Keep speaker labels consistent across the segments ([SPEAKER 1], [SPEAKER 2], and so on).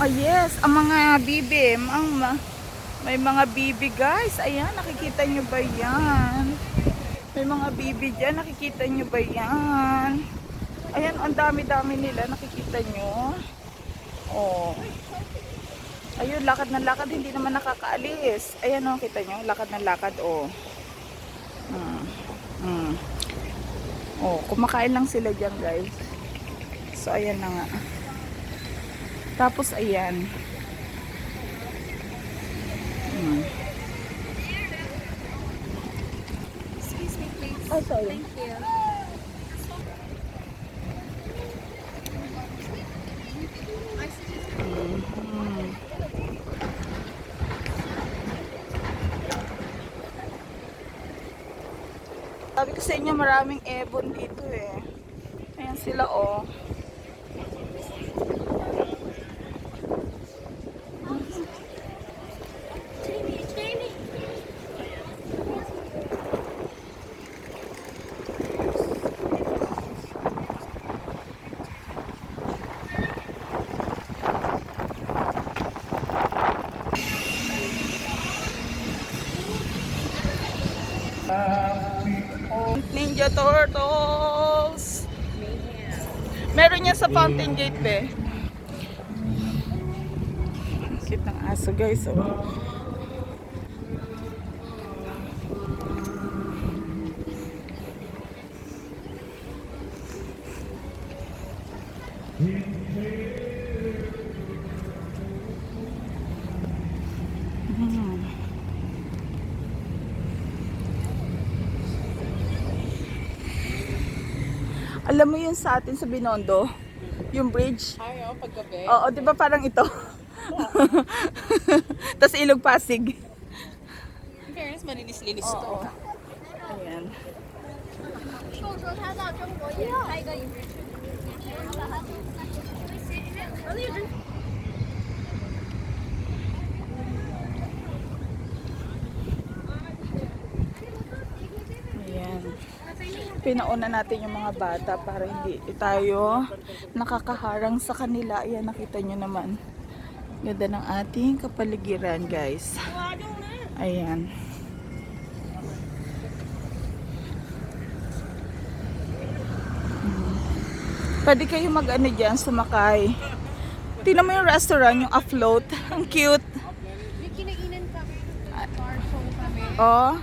[SPEAKER 1] yes, ang mga bibi. May mga bibi guys. Ayan, nakikita nyo ba yan? May mga bibi dyan. Nakikita nyo ba yan? Ayan, ang dami-dami nila. Nakikita nyo? Oh. Ayun, lakad ng lakad. Hindi naman nakakaalis. Ayan, oh, kita nyo? Lakad ng lakad, oh. Oh, kumakain lang sila dyan guys. So, ayan na nga. Tapos, ayan.
[SPEAKER 2] Excuse me, please.
[SPEAKER 1] Oh, sorry.
[SPEAKER 2] Thank you.
[SPEAKER 1] Sabi ko sa inyo, maraming ebon dito eh. Ayan sila, oh. Ninja Turtles. Meron niya sa Fountain Gate eh. Cute ng aso guys, oh. Alam mo yun sa atin sa Binondo, yung bridge.
[SPEAKER 2] Ay, paggabi.
[SPEAKER 1] Oo, di ba parang ito? Tapos Ilog Pasig.
[SPEAKER 2] In fairness, malinis-linis ito.
[SPEAKER 1] Oo. Ayan.
[SPEAKER 3] 臭说他到中国也拍个影视剧。
[SPEAKER 1] Ayan. Pinauna natin yung mga bata para hindi tayo nakakaharang sa kanila. Ayan, nakita nyo naman. Ganda ng ating kapaligiran, guys. Ayan. Pwede kayo mag-ano dyan, sumakay. Tingnan mo yung restaurant, yung afloat. Ang cute.
[SPEAKER 2] May kinainan kami. Bar show kami.
[SPEAKER 1] Oh.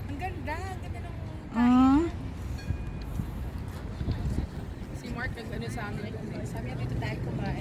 [SPEAKER 2] Ang ganda. Ang ganda ng...
[SPEAKER 1] Mm.
[SPEAKER 2] Si Mark nag-ano sa amin. Sabi niya, dito tayo kumain.